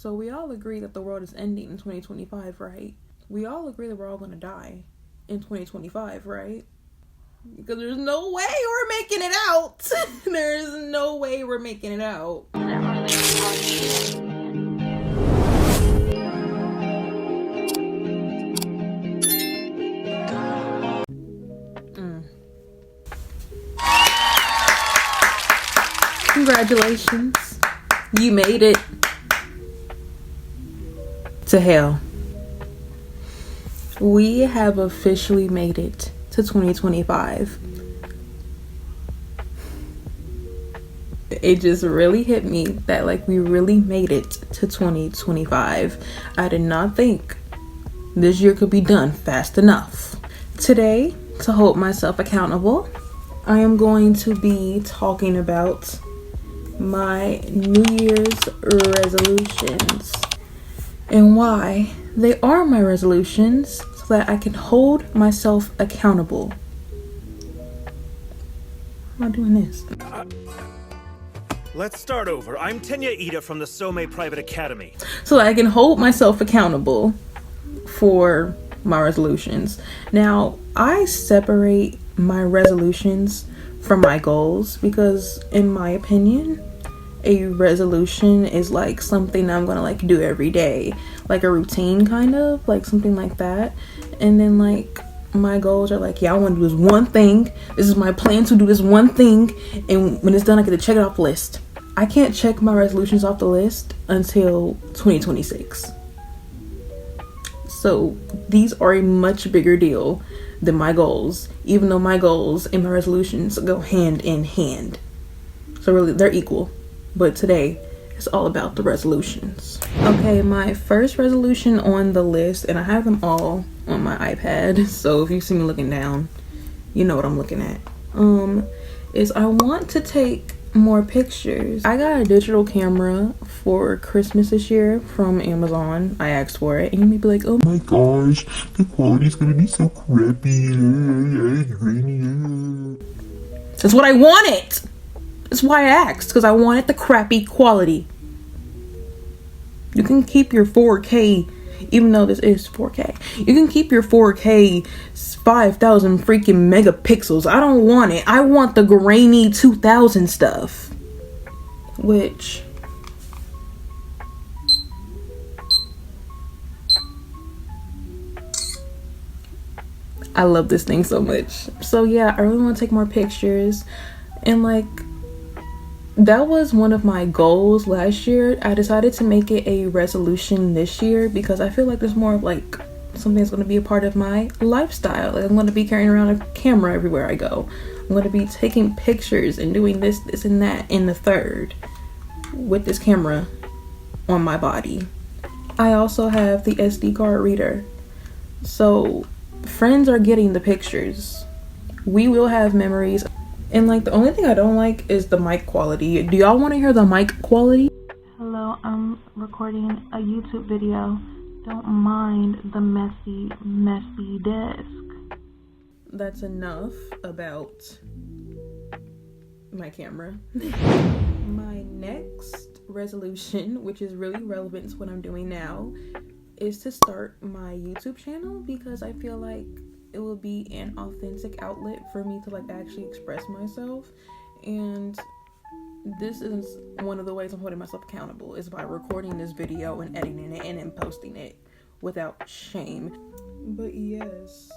So we all agree that the world is ending in 2025, right? We all agree that we're all going to die in 2025, right? Because there's no way we're making it out. There's no way we're making it out. Congratulations. You made it to hell. We have officially made it to 2025. It just really hit me that like we really made it to 2025. I did not think this year could be done fast enough. Today, to hold myself accountable, I am going to be talking about my New Year's resolutions and why they are my resolutions so that I can hold myself accountable. How am I doing this? Let's start over. I'm Tenya Ida from the Somei Private Academy. So that I can hold myself accountable for my resolutions. Now, I separate my resolutions from my goals because in my opinion, a resolution is like something I'm gonna like do every day, like a routine kind of, like something like that. And then like my goals are like, yeah, I want to do this one thing. This is my plan to do this one thing, and when it's done I get to check it off the list. I can't check my resolutions off the list until 2026. So these are a much bigger deal than my goals, even though my goals and my resolutions go hand in hand. So really they're equal. But today, it's all about the resolutions. Okay, my first resolution on the list, and I have them all on my iPad, so if you see me looking down, you know what I'm looking at, is I want to take more pictures. I got a digital camera for Christmas this year from Amazon. I asked for it, and you may be like, oh my gosh, the quality's gonna be so crappy. That's what I wanted! That's why I asked, because I wanted the crappy quality. You can keep your 4K, even though this is 4K. You can keep your 4K 5,000 freaking megapixels. I don't want it. I want the grainy 2000 stuff. Which... I love this thing so much. So yeah, I really want to take more pictures. And like... that was one of my goals last year. I decided to make it a resolution this year because I feel like there's more of like something that's going to be a part of my lifestyle. Like I'm going to be carrying around a camera everywhere I go. I'm going to be taking pictures and doing this and that in the third with this camera on my body. I also have the SD card reader. So friends are getting the pictures. We will have memories. And like the only thing I don't like is the mic quality. Do y'all want to hear the mic quality? Hello, I'm recording a YouTube video. Don't mind the messy desk. That's enough about my camera. My next resolution, which is really relevant to what I'm doing now, is to start my YouTube channel because I feel like it will be an authentic outlet for me to like actually express myself, and this is one of the ways I'm holding myself accountable is by recording this video and editing it and then posting it without shame. But yes,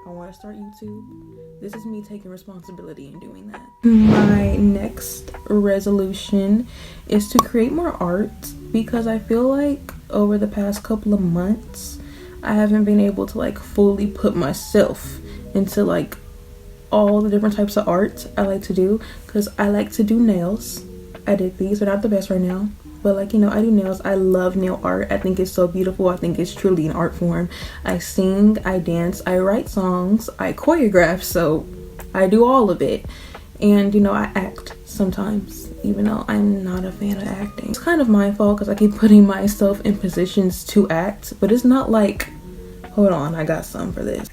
I want to start YouTube. This is me taking responsibility in doing that. My next resolution is to create more art because I feel like over the past couple of months I haven't been able to like fully put myself into like all the different types of art I like to do, because I like to do nails. I did these. They're not the best right now, but like, you know, I do nails. I love nail art. I think it's so beautiful. I think it's truly an art form. I sing, I dance, I write songs, I choreograph, so I do all of it. And you know, I act sometimes, even though I'm not a fan of acting. It's kind of my fault because I keep putting myself in positions to act, but it's not like, hold on, I got some for this.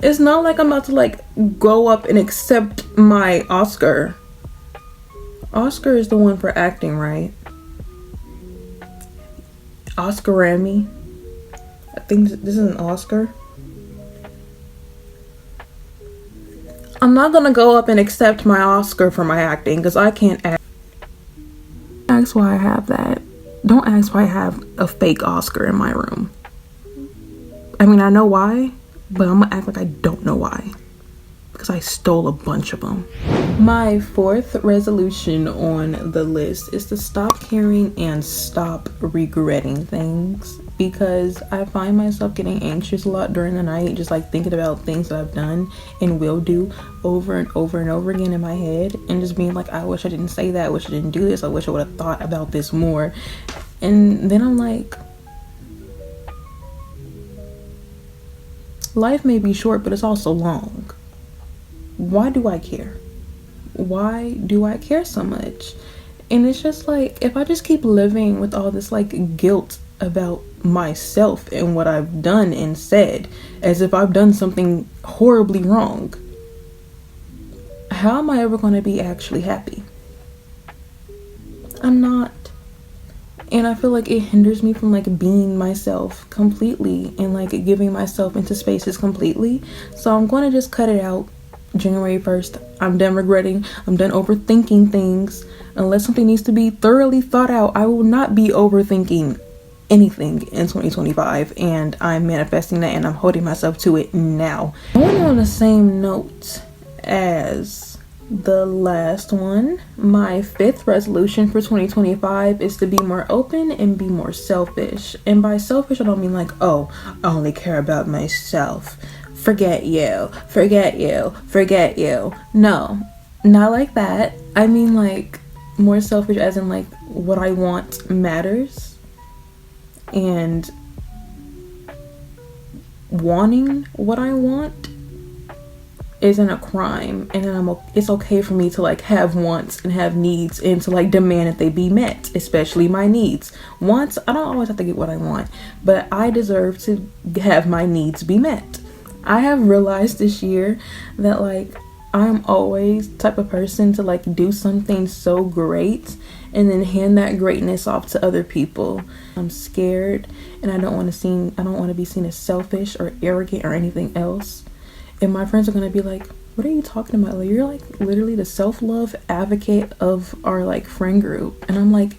It's not like I'm about to like go up and accept my Oscar. Oscar is the one for acting, right? Oscar-Grammy. I think this is an Oscar. I'm not gonna go up and accept my Oscar for my acting because I can't act. Ask why I have that. Don't ask why I have a fake Oscar in my room. I mean, I know why, but I'm gonna act like I don't know why. Because I stole a bunch of them. My fourth resolution on the list is to stop caring and stop regretting things, because I find myself getting anxious a lot during the night, just like thinking about things that I've done and will do over and over and over again in my head, and just being like, I wish I didn't say that, I wish I didn't do this, I wish I would have thought about this more. And then I'm like, life may be short, but it's also long. Why do I care? Why do I care so much? And it's just like, if I just keep living with all this like guilt about myself and what I've done and said, as if I've done something horribly wrong, how am I ever going to be actually happy? I'm not. And I feel like it hinders me from like being myself completely and like giving myself into spaces completely. So I'm going to just cut it out. January 1st, I'm done regretting, I'm done overthinking things. Unless something needs to be thoroughly thought out, I will not be overthinking anything in 2025, and I'm manifesting that and I'm holding myself to it now. Going on the same note as the last one, my fifth resolution for 2025 is to be more open and be more selfish. And by selfish, I don't mean like, oh, I only care about myself. Forget you, forget you, forget you. No, not like that. I mean like more selfish as in like what I want matters, and wanting what I want isn't a crime, and then it's okay for me to like have wants and have needs and to like demand that they be met, especially my needs. Wants, I don't always have to get what I want, but I deserve to have my needs be met. I have realized this year that like I'm always the type of person to like do something so great and then hand that greatness off to other people. I'm scared and I don't want to be seen as selfish or arrogant or anything else. And my friends are going to be like, what are you talking about? Like, you're like literally the self-love advocate of our like friend group. And I'm like,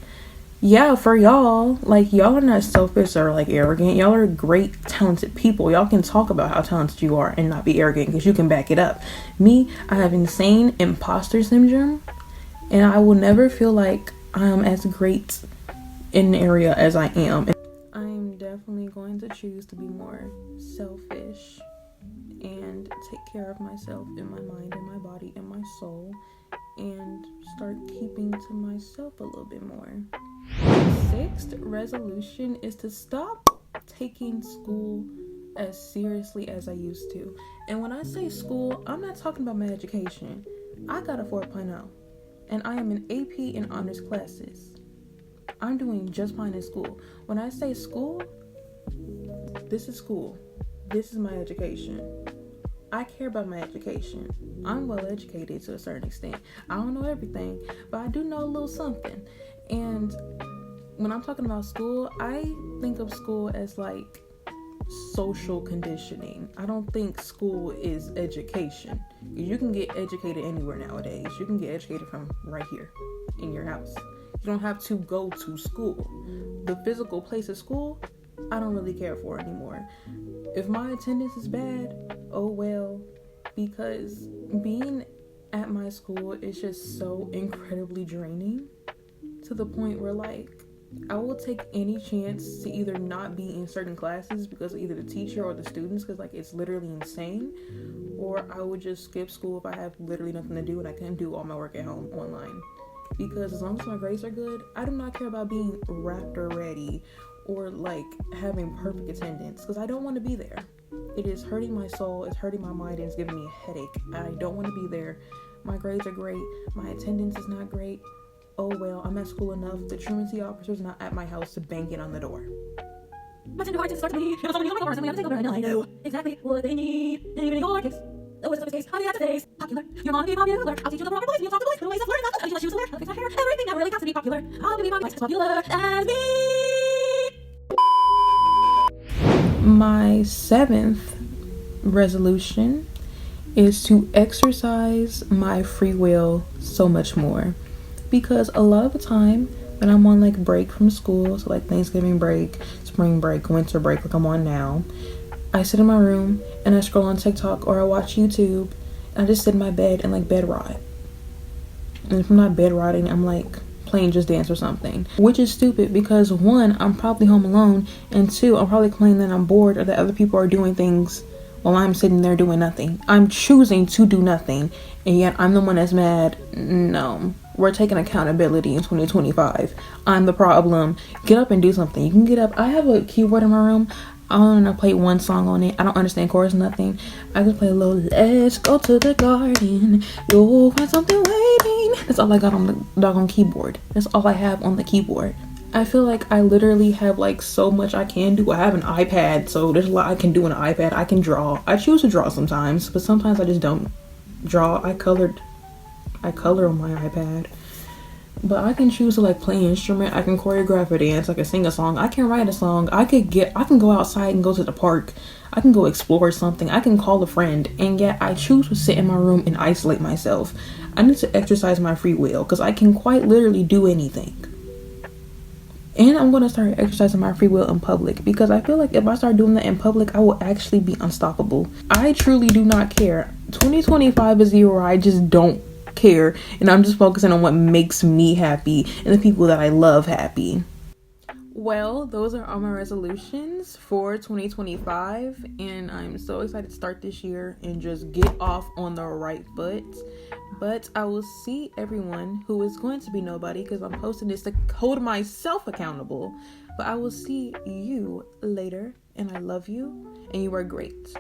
yeah, for y'all, like y'all are not selfish or like arrogant. Y'all are great, talented people. Y'all can talk about how talented you are and not be arrogant because you can back it up. Me, I have insane imposter syndrome, and I will never feel like I'm as great in an area as I am. I'm definitely going to choose to be more selfish and take care of myself in my mind and my body and my soul, and start keeping to myself a little bit more. Sixth resolution is to stop taking school as seriously as I used to. And when I say school, I'm not talking about my education. I got a 4.0 and I am in AP and honors classes. I'm doing just fine in school. When I say school, this is school. This is my education. I care about my education. I'm well educated to a certain extent. I don't know everything, but I do know a little something. And when I'm talking about school, I think of school as like social conditioning. I don't think school is education. You can get educated anywhere nowadays. You can get educated from right here in your house. You don't have to go to school. The physical place of school, I don't really care for anymore. If my attendance is bad, oh well, because being at my school is just so incredibly draining, to the point where like I will take any chance to either not be in certain classes because of either the teacher or the students, because like it's literally insane, or I would just skip school if I have literally nothing to do and I can do all my work at home online. Because as long as my grades are good, I do not care about being raptor ready or like having perfect attendance, because I don't want to be there. It is hurting my soul, it's hurting my mind, and it's giving me a headache. I don't want to be there. My grades are great, my attendance is not great. Oh well, I'm at school enough. The truancy officer's not at my house to bang it on the door. My tender heart is starts to bleed. You know something on my doors, and we have to take over, and I know exactly what they need. And even in your case, the wisdom case, how do you have to face? Popular, your mom be popular. I'll teach you the proper voice, you'll talk the voice, the ways of learning. I'll teach you my shoes to wear, I'll fix my hair. Everything that really counts to be popular. I'll be my voice as popular as me. My 7th resolution is to exercise my free will so much more, because a lot of the time when I'm on like break from school, so like Thanksgiving break, spring break, winter break, like I'm on now, I sit in my room and I scroll on TikTok or I watch YouTube and I just sit in my bed and like bed rot. And if I'm not bed rotting, I'm like playing Just Dance or something, which is stupid because 1, I'm probably home alone, and 2, I'm probably complaining that I'm bored or that other people are doing things while I'm sitting there doing nothing. I'm choosing to do nothing, and yet I'm the one that's mad. No, we're taking accountability in 2025. I'm the problem. Get up and do something. You can get up. I have a keyboard in my room. I don't know, play one song on it. I don't understand chorus, nothing. I just play a little "Let's go to the garden, you'll find something waiting." That's all I got on the doggone keyboard. That's all I have on the keyboard. I feel like I literally have like so much I can do. I have an iPad, so there's a lot I can do on an iPad. I can draw. I choose to draw sometimes, but sometimes I just don't draw. I color on my iPad. But I can choose to like play an instrument. I can choreograph a dance. I can sing a song. I can write a song. I can go outside and go to the park. I can go explore something. I can call a friend. And yet I choose to sit in my room and isolate myself. I need to exercise my free will because I can quite literally do anything. And I'm going to start exercising my free will in public, because I feel like if I start doing that in public, I will actually be unstoppable. I truly do not care. 2025 is the year where I just don't care, and I'm just focusing on what makes me happy and the people that I love happy. Well, those are all my resolutions for 2025, and I'm so excited to start this year and just get off on the right foot. But I will see everyone who is going to be nobody, because I'm posting this to hold myself accountable. But I will see you later, and I love you, and you are great.